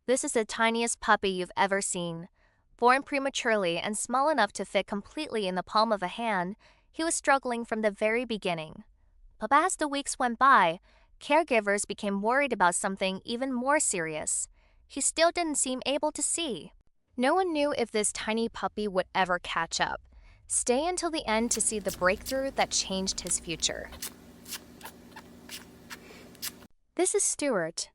This is the tiniest puppy you've ever seen. Born prematurely and small enough to fit completely in the palm of a hand, he was struggling from the very beginning. But as the weeks went by, caregivers became worried about something even more serious. He still didn't seem able to see. No one knew if this tiny puppy would ever catch up. Stay until the end to see the breakthrough that changed his future. This is Stuart.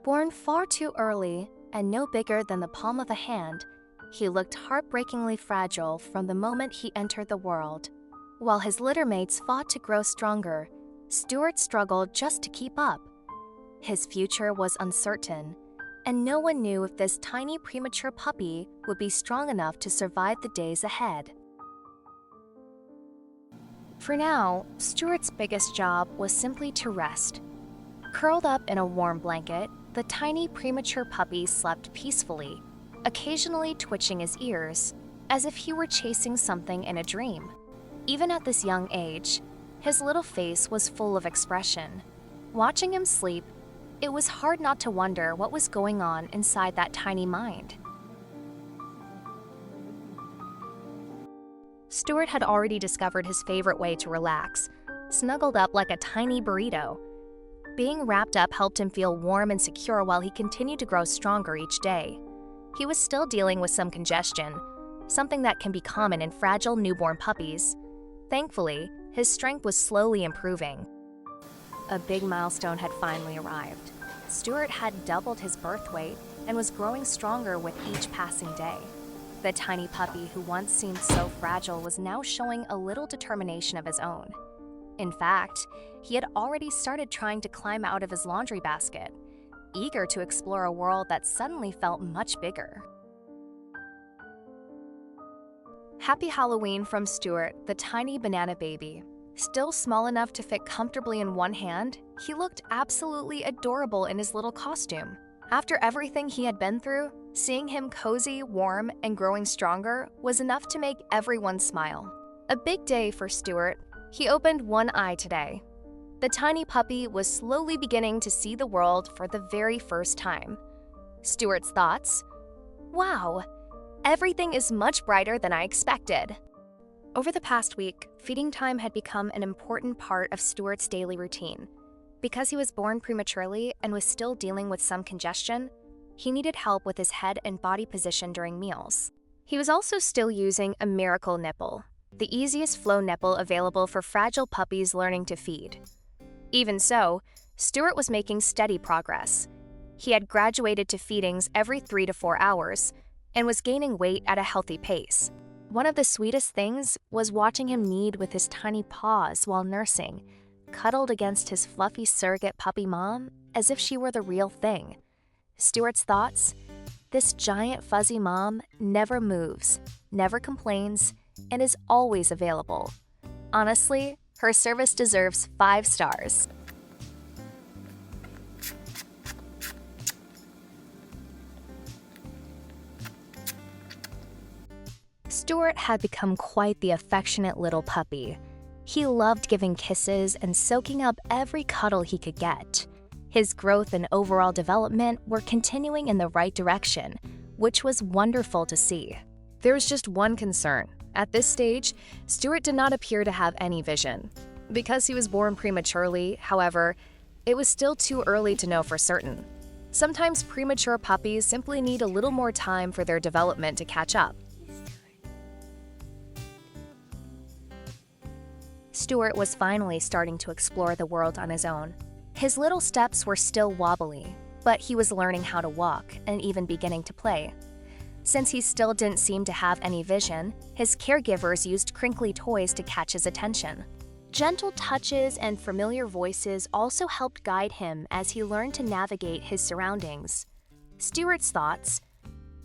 Born far too early and no bigger than the palm of a hand, he looked heartbreakingly fragile from the moment he entered the world. While his littermates fought to grow stronger, Stuart struggled just to keep up. His future was uncertain, and no one knew if this tiny premature puppy would be strong enough to survive the days ahead. For now, Stuart's biggest job was simply to rest. Curled up in a warm blanket, the tiny premature puppy slept peacefully, occasionally twitching his ears, as if he were chasing something in a dream. Even at this young age, his little face was full of expression. Watching him sleep, it was hard not to wonder what was going on inside that tiny mind. Stuart had already discovered his favorite way to relax, snuggled up like a tiny burrito. Being wrapped up helped him feel warm and secure while he continued to grow stronger each day. He was still dealing with some congestion, something that can be common in fragile newborn puppies. Thankfully, his strength was slowly improving. A big milestone had finally arrived. Stuart had doubled his birth weight and was growing stronger with each passing day. The tiny puppy who once seemed so fragile was now showing a little determination of his own. In fact, he had already started trying to climb out of his laundry basket, eager to explore a world that suddenly felt much bigger. Happy Halloween from Stuart, the tiny banana baby. Still small enough to fit comfortably in one hand, he looked absolutely adorable in his little costume. After everything he had been through, seeing him cozy, warm, and growing stronger was enough to make everyone smile. A big day for Stuart. He opened one eye today. The tiny puppy was slowly beginning to see the world for the very first time. Stuart's thoughts: "Wow, everything is much brighter than I expected." Over the past week, feeding time had become an important part of Stuart's daily routine. Because he was born prematurely and was still dealing with some congestion, he needed help with his head and body position during meals. He was also still using a miracle nipple, the easiest flow nipple available for fragile puppies learning to feed. Even so, Stuart was making steady progress. He had graduated to feedings every 3 to 4 hours and was gaining weight at a healthy pace. One of the sweetest things was watching him knead with his tiny paws while nursing, cuddled against his fluffy surrogate puppy mom as if she were the real thing. Stuart's thoughts: this giant fuzzy mom never moves, never complains, and is always available. Honestly, her service deserves 5 stars. Stuart had become quite the affectionate little puppy. He loved giving kisses and soaking up every cuddle he could get. His growth and overall development were continuing in the right direction, which was wonderful to see. There was just one concern. At this stage, Stuart did not appear to have any vision. Because he was born prematurely, however, it was still too early to know for certain. Sometimes premature puppies simply need a little more time for their development to catch up. Stuart was finally starting to explore the world on his own. His little steps were still wobbly, but he was learning how to walk and even beginning to play. Since he still didn't seem to have any vision, his caregivers used crinkly toys to catch his attention. Gentle touches and familiar voices also helped guide him as he learned to navigate his surroundings. Stuart's thoughts: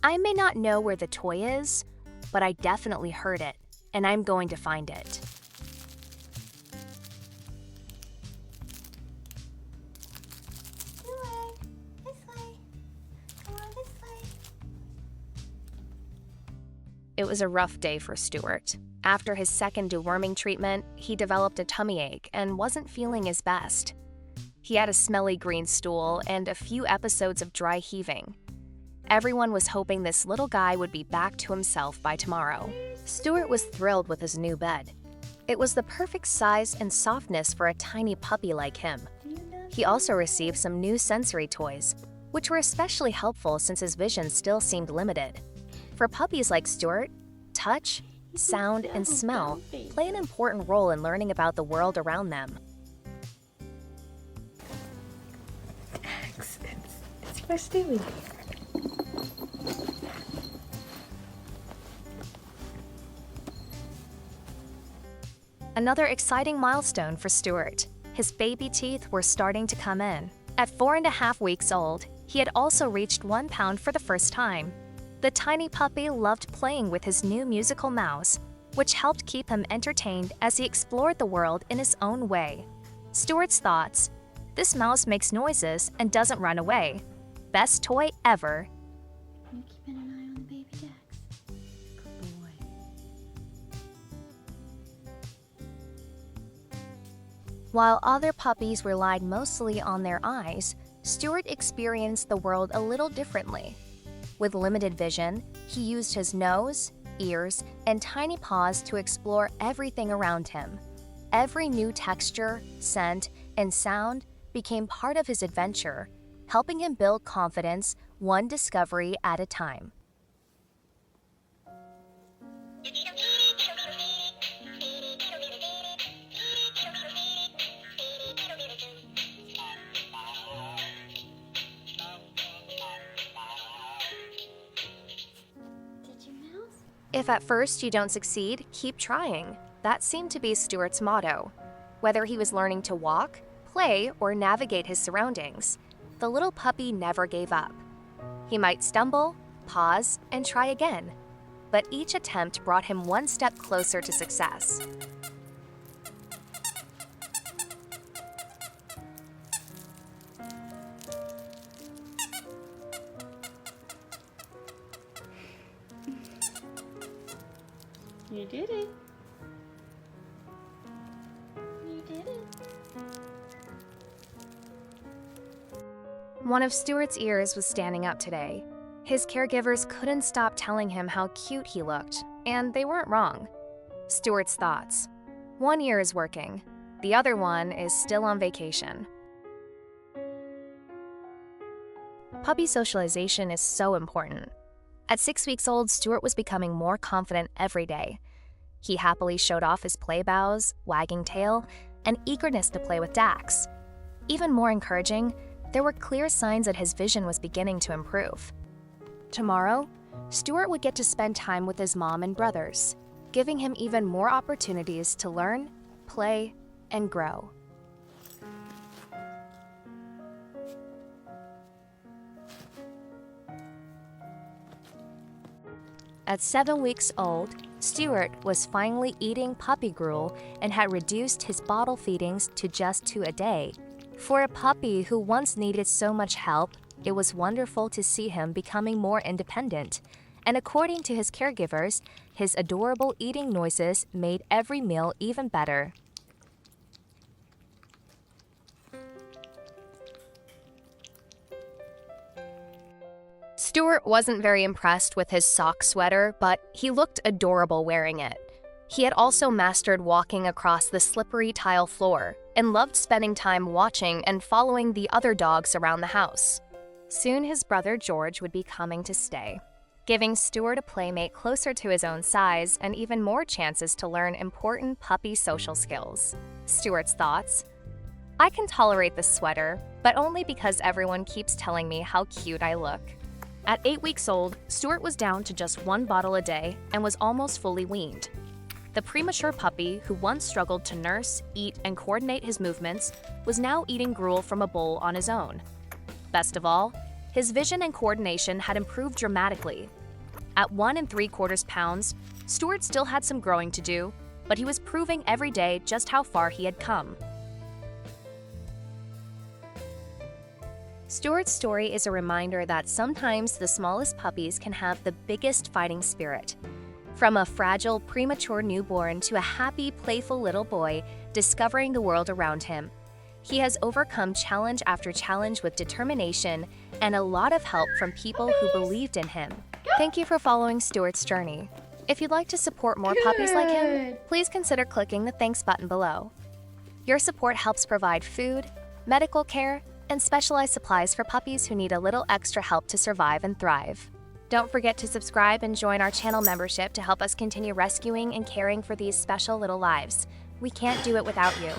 I may not know where the toy is, but I definitely heard it, and I'm going to find it. It was a rough day for Stuart. After his second deworming treatment, he developed a tummy ache and wasn't feeling his best. He had a smelly green stool and a few episodes of dry heaving. Everyone was hoping this little guy would be back to himself by tomorrow. Stuart was thrilled with his new bed. It was the perfect size and softness for a tiny puppy like him. He also received some new sensory toys, which were especially helpful since his vision still seemed limited. For puppies like Stuart, touch, sound, and smell play an important role in learning about the world around them. It's for Stewie. Another exciting milestone for Stuart. His baby teeth were starting to come in. At 4.5 weeks old, he had also reached 1 pound for the first time. The tiny puppy loved playing with his new musical mouse, which helped keep him entertained as he explored the world in his own way. Stuart's thoughts: this mouse makes noises and doesn't run away. Best toy ever. You're keeping an eye on the baby Dex. Good boy. While other puppies relied mostly on their eyes, Stuart experienced the world a little differently. With limited vision, he used his nose, ears, and tiny paws to explore everything around him. Every new texture, scent, and sound became part of his adventure, helping him build confidence one discovery at a time. If at first you don't succeed, keep trying. That seemed to be Stuart's motto. Whether he was learning to walk, play, or navigate his surroundings, the little puppy never gave up. He might stumble, pause, and try again, but each attempt brought him one step closer to success. You did it. You did it. One of Stuart's ears was standing up today. His caregivers couldn't stop telling him how cute he looked, and they weren't wrong. Stuart's thoughts: one ear is working, the other one is still on vacation. Puppy socialization is so important. At 6 weeks old, Stuart was becoming more confident every day. He happily showed off his play bows, wagging tail, and eagerness to play with Dax. Even more encouraging, there were clear signs that his vision was beginning to improve. Tomorrow, Stuart would get to spend time with his mom and brothers, giving him even more opportunities to learn, play, and grow. At 7 weeks old, Stuart was finally eating puppy gruel and had reduced his bottle feedings to just 2 a day. For a puppy who once needed so much help, it was wonderful to see him becoming more independent. And according to his caregivers, his adorable eating noises made every meal even better. Stuart wasn't very impressed with his sock sweater, but he looked adorable wearing it. He had also mastered walking across the slippery tile floor and loved spending time watching and following the other dogs around the house. Soon his brother George would be coming to stay, giving Stuart a playmate closer to his own size and even more chances to learn important puppy social skills. Stuart's thoughts: I can tolerate this sweater, but only because everyone keeps telling me how cute I look. At 8 weeks old, Stuart was down to just 1 bottle a day and was almost fully weaned. The premature puppy, who once struggled to nurse, eat, and coordinate his movements, was now eating gruel from a bowl on his own. Best of all, his vision and coordination had improved dramatically. At 1 3/4 pounds, Stuart still had some growing to do, but he was proving every day just how far he had come. Stuart's story is a reminder that sometimes the smallest puppies can have the biggest fighting spirit. From a fragile, premature newborn to a happy, playful little boy discovering the world around him, he has overcome challenge after challenge with determination and a lot of help from people who believed in him. Thank you for following Stuart's journey. If you'd like to support more puppies like him, please consider clicking the thanks button below. Your support helps provide food, medical care, and specialized supplies for puppies who need a little extra help to survive and thrive. Don't forget to subscribe and join our channel membership to help us continue rescuing and caring for these special little lives. We can't do it without you.